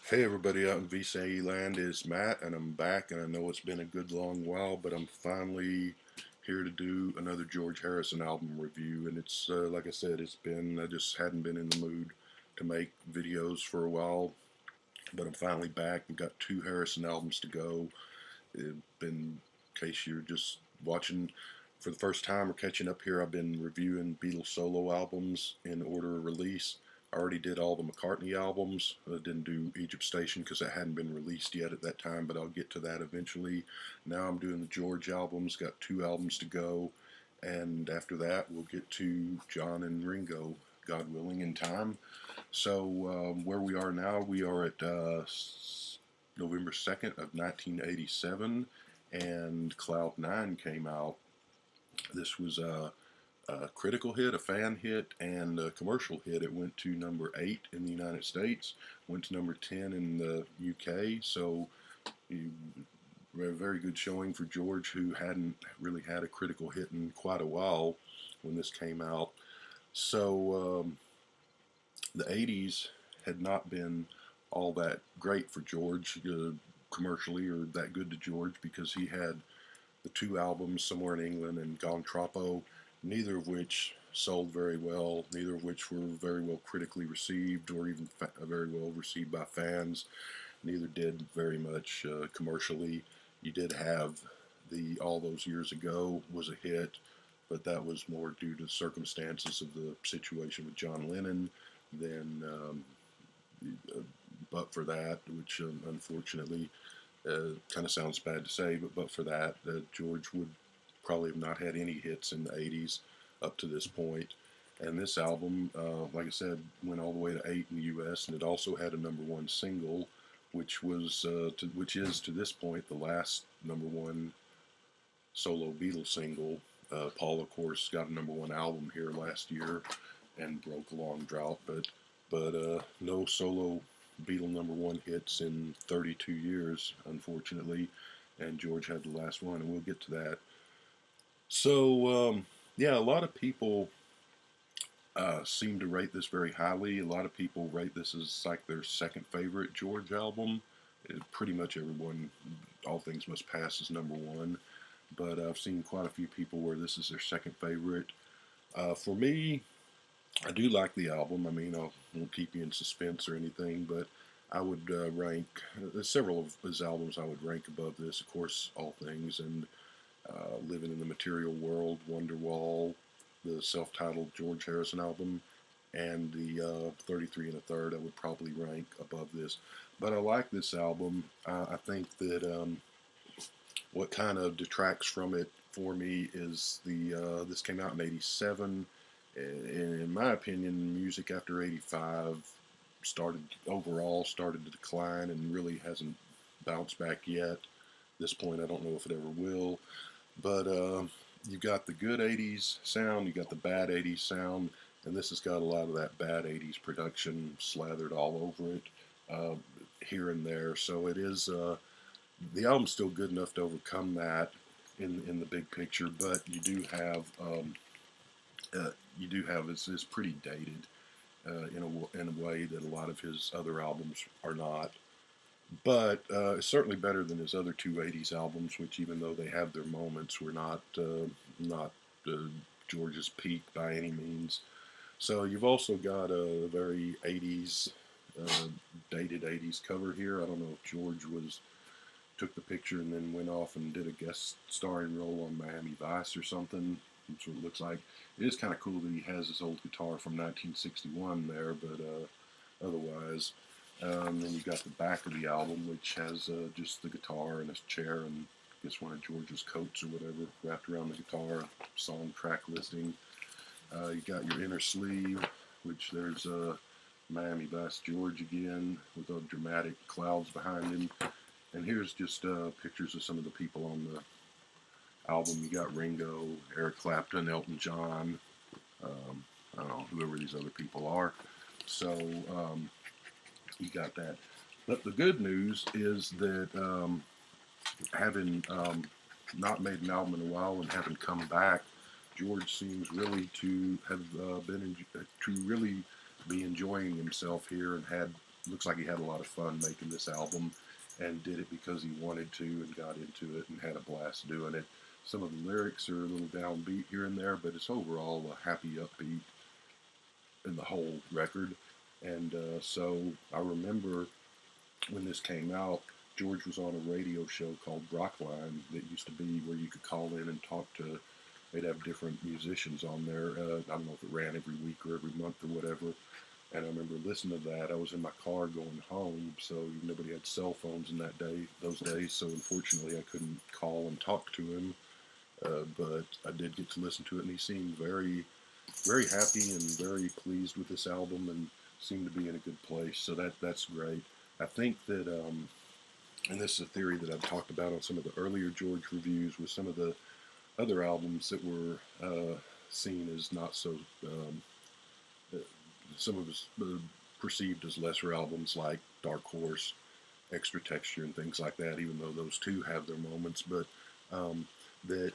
Hey everybody out in VCE land, it's Matt and I'm back, and I know it's been a good long while, but I'm finally here to do another George Harrison album review. And it's like I said, I just hadn't been in the mood to make videos for a while, but I'm finally back. We've got two Harrison albums to go. It's been, in case you're just watching for the first time or catching up here, I've been reviewing Beatles solo albums in order of release. I already did all the McCartney albums. I didn't do Egypt Station because it hadn't been released yet at that time, but I'll get to that eventually. Now I'm doing the George albums, got two albums to go, and after that we'll get to John and Ringo, God willing, in time. So where we are now, we are at November 2nd of 1987, and Cloud 9 came out. This was a critical hit, a fan hit, and a commercial hit. It went to number 8 in the United States, went to number 10 in the UK, so a very good showing for George, who hadn't really had a critical hit in quite a while when this came out. So the 80s had not been all that great for George commercially, or that good to George, because he had the two albums, Somewhere in England and Gone Troppo, neither of which sold very well, neither of which were very well critically received or even very well received by fans. Neither did very much commercially. You did have the All Those Years Ago was a hit, but that was more due to circumstances of the situation with John Lennon than but for that, which unfortunately kind of sounds bad to say, but for that, George would probably have not had any hits in the 80s up to this point. And this album, like I said, went all the way to 8 in the U.S., and it also had a number one single, which is to this point the last number one solo Beatles single. Paul, of course, got a number one album here last year and broke a long drought, but no solo Beatle number one hits in 32 years, unfortunately, and George had the last one, and we'll get to that. So, yeah, a lot of people seem to rate this very highly. A lot of people rate this as like their second favorite George album. Pretty much everyone, All Things Must Pass, is number one, but I've seen quite a few people where this is their second favorite. For me, I do like the album. I mean, I won't keep you in suspense or anything, but I would rank several of his albums. I would rank above this. Of course, All Things and Living in the Material World, Wonderwall, the self-titled George Harrison album, and the 33 and a Third. I would probably rank above this. But I like this album. I think that what kind of detracts from it for me is this came out in '87. In my opinion, music after '85 started to decline and really hasn't bounced back yet. At this point, I don't know if it ever will. But you got the good '80s sound, you got the bad '80s sound, and this has got a lot of that bad '80s production slathered all over it here and there. So it is the album's still good enough to overcome that in the big picture, but you do have it's pretty dated in a way that a lot of his other albums are not. But it's certainly better than his other two '80s albums, which, even though they have their moments, were not George's peak by any means. So you've also got a very '80s dated '80s cover here. I don't know if George was took the picture and then went off and did a guest starring role on Miami Vice or something. That's what it looks like. It is kind of cool that he has his old guitar from 1961 there, but otherwise, then you got the back of the album, which has just the guitar and a chair and I guess one of George's coats or whatever wrapped around the guitar. Song track listing. You got your inner sleeve, which there's Miami Vice George again with the dramatic clouds behind him. And here's just pictures of some of the people on the album. You got Ringo, Eric Clapton, Elton John, I don't know, whoever these other people are. So you got that. But the good news is that having not made an album in a while and having come back, George seems really to have to really be enjoying himself here and had looks like he had a lot of fun making this album and did it because he wanted to and got into it and had a blast doing it. Some of the lyrics are a little downbeat here and there, but it's overall a happy, upbeat in the whole record. And so I remember when this came out, George was on a radio show called Rockline that used to be where you could call in and talk to. They'd have different musicians on there. I don't know if it ran every week or every month or whatever. And I remember listening to that. I was in my car going home, so nobody had cell phones in those days. So unfortunately, I couldn't call and talk to him. But I did get to listen to it, and he seemed very, very happy and very pleased with this album, and seemed to be in a good place. So that's great. I think that, and this is a theory that I've talked about on some of the earlier George reviews with some of the other albums that were seen as not so, some of us perceived as lesser albums like Dark Horse, Extra Texture, and things like that, even though those too have their moments, but that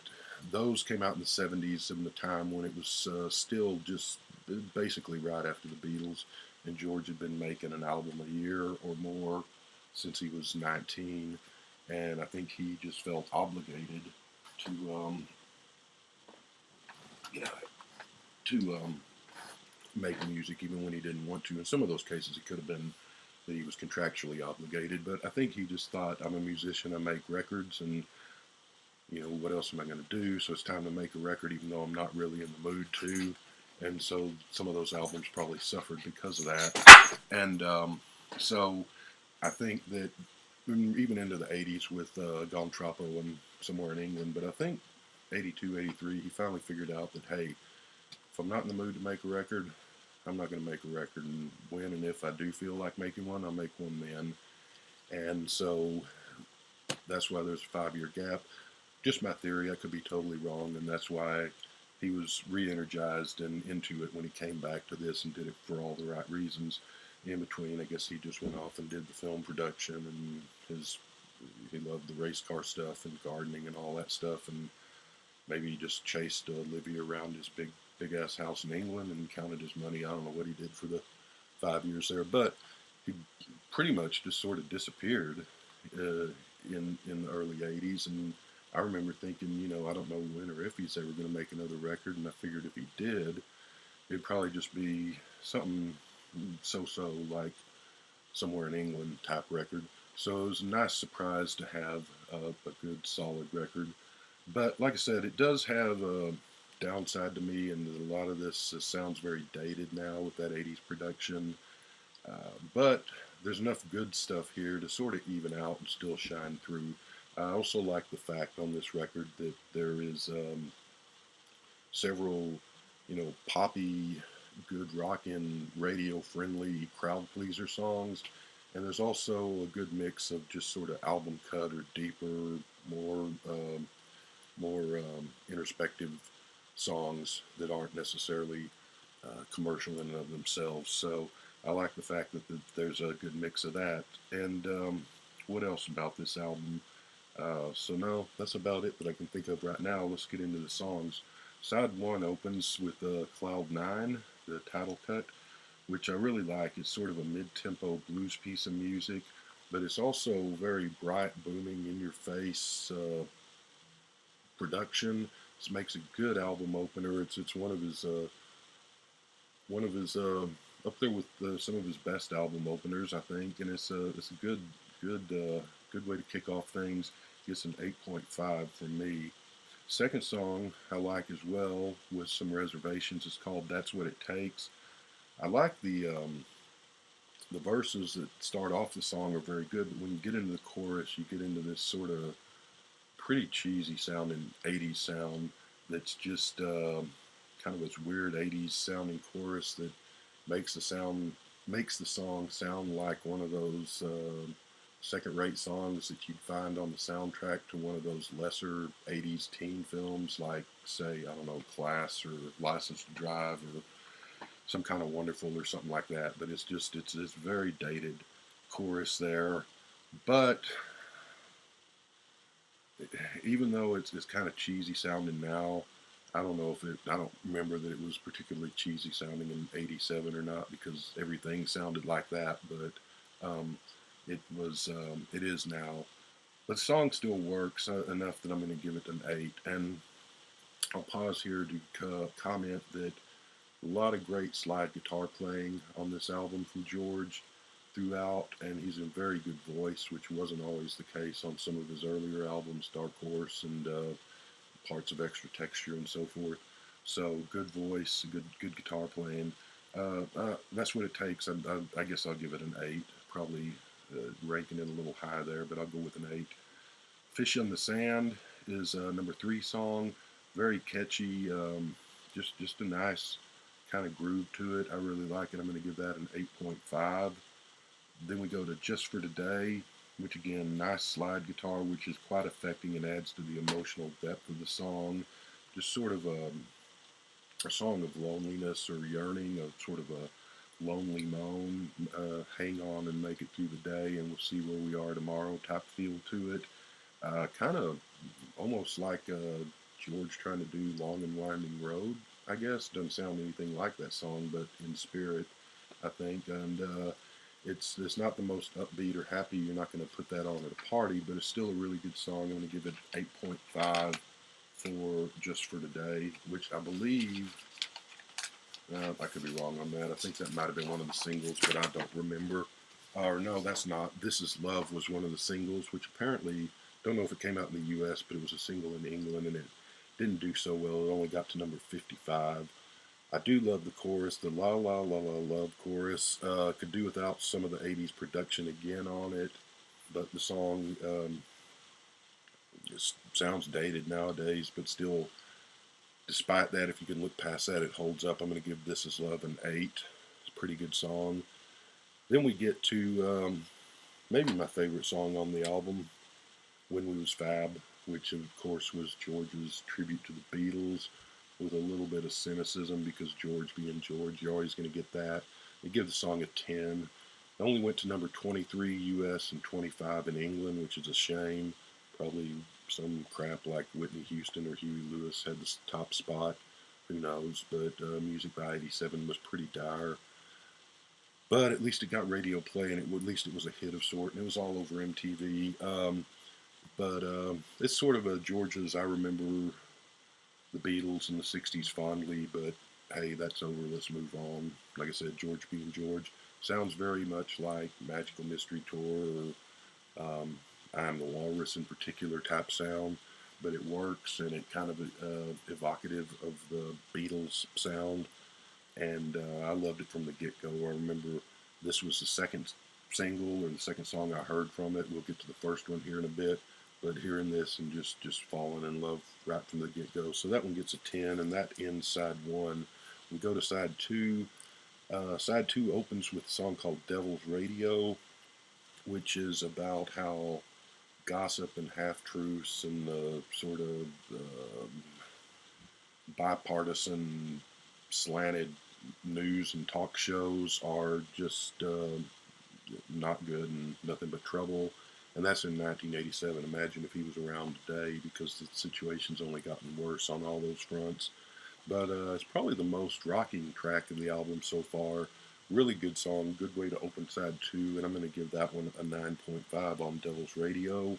those came out in the 70s in the time when it was still just basically right after the Beatles, and George had been making an album a year or more since he was 19, and I think he just felt obligated to yeah, to make music even when he didn't want to. In some of those cases, it could have been that he was contractually obligated, but I think he just thought, I'm a musician, I make records, and what else am I going to do? So it's time to make a record, even though I'm not really in the mood to. And so some of those albums probably suffered because of that. And so I think that even into the 80s with Gone Troppo and Somewhere in England, but I think 82, 83, he finally figured out that, hey, if I'm not in the mood to make a record, I'm not going to make a record. And when and if I do feel like making one, I'll make one then. And so that's why there's a 5-year gap. Just my theory, I could be totally wrong, and that's why he was re-energized and into it when he came back to this and did it for all the right reasons. In between, I guess he just went off and did the film production, and he loved the race car stuff and gardening and all that stuff, and maybe he just chased Olivia around his big ass house in England and counted his money. I don't know what he did for the 5 years there, but he pretty much just sort of disappeared in the early 80s, and I remember thinking, I don't know when or if he's ever going to make another record, and I figured if he did, it'd probably just be something so-so like Somewhere in England type record. So it was a nice surprise to have a good solid record. But like I said, it does have a downside to me, and a lot of this sounds very dated now with that 80s production. But there's enough good stuff here to sort of even out and still shine through. I also like the fact on this record that there is several, poppy, good rockin', radio-friendly crowd pleaser songs, and there's also a good mix of just sort of album cut or deeper, more introspective songs that aren't necessarily commercial in and of themselves. So I like the fact that there's a good mix of that. And what else about this album? So no, that's about it that I can think of right now. Let's get into the songs. Side 1 opens with Cloud 9, the title cut, which I really like. It's sort of a mid-tempo blues piece of music, but it's also very bright, booming, in-your-face production. This makes a good album opener. It's one of his up there with some of his best album openers, I think, and it's a good way to kick off things. Gets an 8.5 from me. Second song I like as well, with some reservations. It's called "That's What It Takes." I like the verses that start off the song are very good, but when you get into the chorus, you get into this sort of pretty cheesy sounding 80s sound that's just kind of this weird 80s sounding chorus that makes the song sound like one of those second-rate songs that you'd find on the soundtrack to one of those lesser 80s teen films, like, say, I don't know, Class or License to Drive or Some Kind of Wonderful or something like that. But it's this very dated chorus there. But even though it's kind of cheesy sounding now, I don't remember that it was particularly cheesy sounding in '87 or not, because everything sounded like that. But Um, it is now, but the song still works enough that I'm going to give it an 8. And I'll pause here to comment that a lot of great slide guitar playing on this album from George throughout, and he's a very good voice, which wasn't always the case on some of his earlier albums, Dark Horse and parts of Extra Texture and so forth. So good voice, good guitar playing. That's what it takes. I guess I'll give it an 8. Probably ranking it a little high there, but I'll go with an 8. Fish in the Sand is a number 3 song. Very catchy. Just a nice kind of groove to it. I really like it. I'm going to give that an 8.5. Then we go to Just for Today, which again, nice slide guitar, which is quite affecting and adds to the emotional depth of the song. Just sort of a song of loneliness or yearning, of sort of a lonely moan, hang on and make it through the day, and we'll see where we are tomorrow type feel to it. Kind of almost like George trying to do Long and Winding Road, I guess. Doesn't sound anything like that song, but in spirit, I think. And it's not the most upbeat or happy. You're not going to put that on at a party, but it's still a really good song. I'm going to give it 8.5 for Just for Today, which I believe, I could be wrong on that. I think that might have been one of the singles, but I don't remember. Or no, that's not. This Is Love was one of the singles, which apparently, don't know if it came out in the U.S., but it was a single in England, and it didn't do so well. It only got to number 55. I do love the chorus, the La La La La Love chorus. Could do without some of the 80s production again on it, but the song just sounds dated nowadays, but still, despite that, if you can look past that, it holds up. I'm going to give This Is Love an 8. It's a pretty good song. Then we get to maybe my favorite song on the album, When We Was Fab, which of course was George's tribute to the Beatles, with a little bit of cynicism because George being George, you're always going to get that. They give the song a 10. It only went to number 23 US and 25 in England, which is a shame. Probably some crap like Whitney Houston or Huey Lewis had the top spot. Who knows? But Music by 87 was pretty dire. But at least it got radio play, and at least it was a hit of sort, and it was all over MTV. But it's sort of a George's. I remember the Beatles in the 60s fondly, but hey, that's over. Let's move on. Like I said, George being George sounds very much like Magical Mystery Tour or I Am the Walrus in particular type sound, but it works, and it kind of evocative of the Beatles sound, and I loved it from the get-go. I remember this was the second single or the second song I heard from it. We'll get to the first one here in a bit, but hearing this and just falling in love right from the get-go. So that one gets a 10, and that ends side 1. We go to side 2. Side 2 opens with a song called Devil's Radio, which is about how gossip and half-truths and the sort of bipartisan slanted news and talk shows are just not good and nothing but trouble. And that's in 1987. Imagine if he was around today, because the situation's only gotten worse on all those fronts. But it's probably the most rocking track of the album so far. Really good song, good way to open side 2, and I'm going to give that one a 9.5 on Devil's Radio.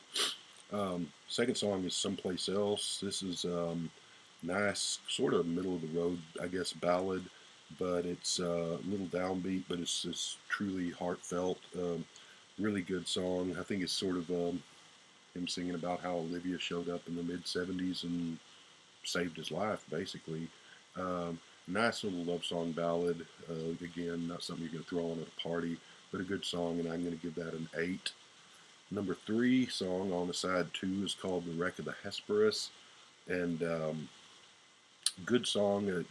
Second song is Someplace Else. This is nice, sort of middle of the road, I guess, ballad, but it's a little downbeat, but it's truly heartfelt. Really good song. I think it's sort of him singing about how Olivia showed up in the mid-70s and saved his life, basically. Nice little love song ballad. Again, not something you're going to throw on at a party, but a good song, and I'm going to give that an 8. Number 3 song on the side 2 is called The Wreck of the Hesperus, and good song.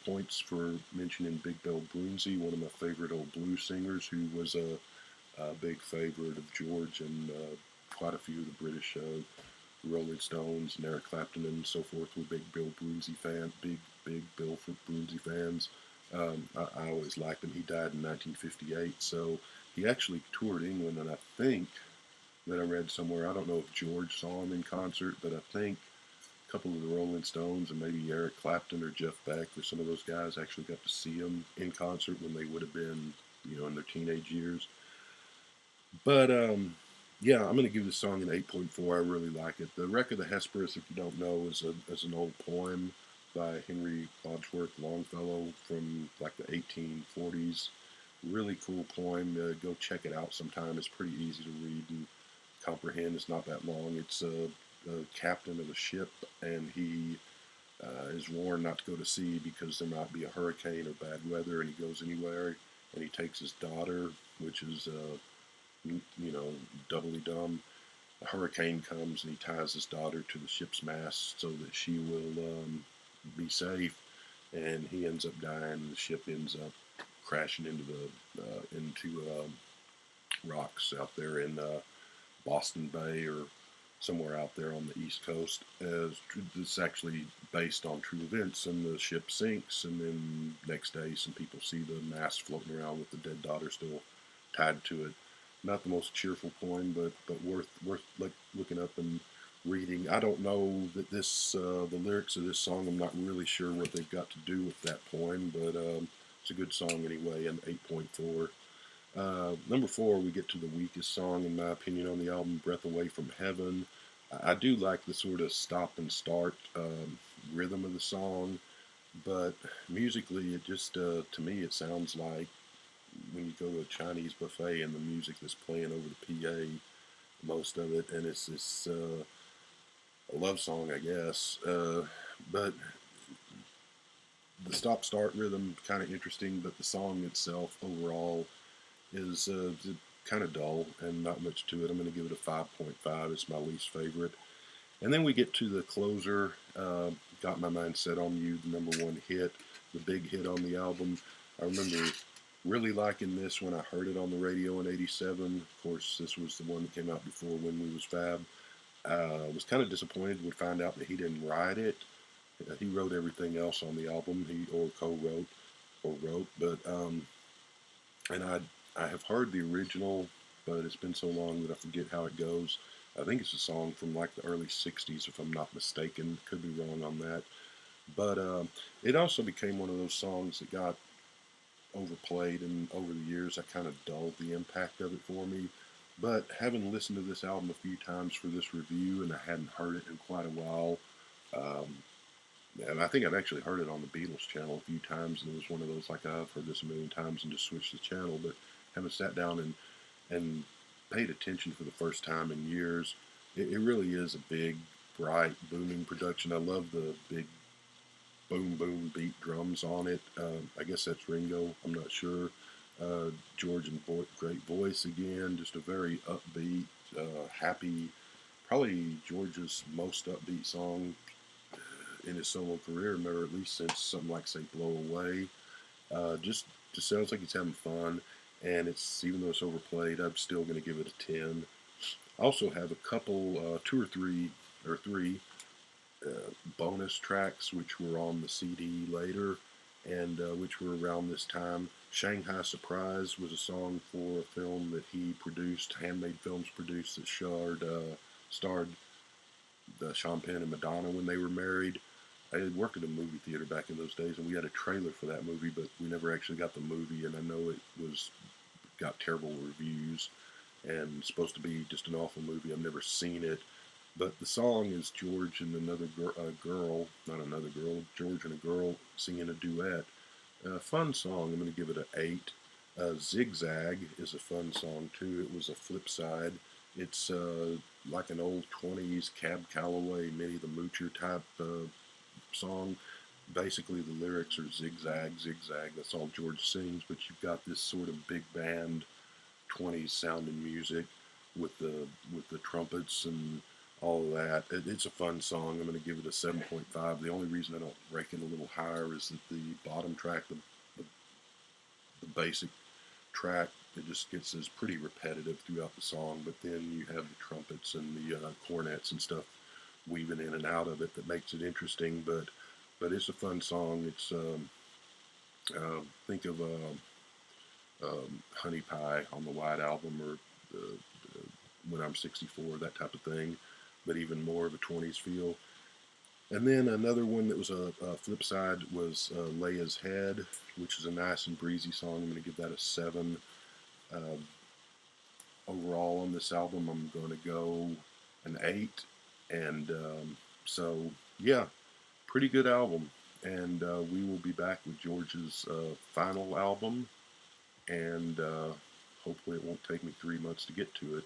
Points for mentioning Big Bill Broonzy, one of my favorite old blues singers, who was a big favorite of George and quite a few of the British Rolling Stones and Eric Clapton and so forth were big Bill Broonzy fans, big Bill Broonzy fans. I always liked him. He died in 1958, so he actually toured England, and I think that I read somewhere, I don't know if George saw him in concert, but I think a couple of the Rolling Stones and maybe Eric Clapton or Jeff Beck or some of those guys actually got to see him in concert when they would have been, in their teenage years. But yeah, I'm going to give this song an 8.4. I really like it. The Wreck of the Hesperus, if you don't know, is an old poem by Henry Wadsworth Longfellow from like the 1840s. Really cool poem. Go check it out sometime. It's pretty easy to read and comprehend. It's not that long. It's a captain of a ship, and he is warned not to go to sea because there might be a hurricane or bad weather, and he goes anywhere, and he takes his daughter, which is you know, doubly dumb. A hurricane comes and he ties his daughter to the ship's mast so that she will be safe, and he ends up dying. And the ship ends up crashing into the into rocks out there in Boston Bay or somewhere out there on the East Coast. It's actually based on true events, and the ship sinks, and then next day some people see the mast floating around with the dead daughter still tied to it. Not the most cheerful poem, but worth like looking up and reading. I don't know that this the lyrics of this song. I'm not really sure what they've got to do with that poem, but it's a good song anyway. An 8.4. Number four, we get to the weakest song, in my opinion, on the album, Breath Away from Heaven. I do like the sort of stop and start rhythm of the song, but musically, it just, to me, it sounds like when you go to a Chinese buffet and the music that's playing over the PA, most of it, and it's this a love song, I guess. But the stop start rhythm kind of interesting, but the song itself overall is kind of dull and not much to it. I'm going to give it a 5.5. It's my least favorite. And then we get to the closer, Got My Mind Set on You, the number one hit, the big hit on the album. I remember really liking this when I heard it on the radio in '87. Of course, this was the one that came out before When We Was Fab. I was kind of disappointed to find out that he didn't write it. He wrote everything else on the album, he or co-wrote or wrote, but and I have heard the original, but it's been so long that I forget how it goes. I think it's a song from like the early '60s, if I'm not mistaken. Could be wrong on that. But it also became one of those songs that got overplayed, and over the years, I kind of dulled the impact of it for me. But having listened to this album a few times for this review, and I hadn't heard it in quite a while, um, and I think I've actually heard it on the Beatles channel a few times, and it was one of those like I've heard this a million times and just switched the channel. But haven't sat down and paid attention for the first time in years. It really is a big, bright, booming production. I love the big boom, boom beat drums on it. I guess that's Ringo. I'm not sure. George and great voice again. Just a very upbeat, happy. Probably George's most upbeat song in his solo career, or at least since something like say "Blow Away." Just sounds like he's having fun, and it's even though it's overplayed, I'm still going to give it a 10. I also have a couple, two or three or three bonus tracks which were on the CD later, and which were around this time. Shanghai Surprise was a song for a film that he produced, Handmade Films produced, that starred Sean Penn and Madonna when they were married. I had worked at a movie theater back in those days, and we had a trailer for that movie, but we never actually got the movie. And I know it was got terrible reviews, and supposed to be just an awful movie. I've never seen it, but the song is George and another girl, not another girl, George and a girl singing a duet. Fun song. I'm going to give it an 8. Zigzag is a fun song too. It was a flip side. It's like an old 20s Cab Calloway, Minnie the Moocher type song. Basically, the lyrics are zigzag, zigzag. That's all George sings, but you've got this sort of big band 20s sounding music with the trumpets and all of that. It's a fun song. I'm going to give it a 7.5. The only reason I don't rank it a little higher is that the bottom track, the, the basic track, it just gets as pretty repetitive throughout the song. But then you have the trumpets and the cornets and stuff weaving in and out of it that makes it interesting. But it's a fun song. It's think of Honey Pie on the White Album, or When I'm 64, that type of thing, but even more of a 20s feel. And then another one that was a flip side was Leia's Head, which is a nice and breezy song. I'm going to give that a 7. Uh, overall on this album, I'm going to go an 8. And so, yeah, pretty good album. And we will be back with George's final album. And hopefully, it won't take me 3 months to get to it.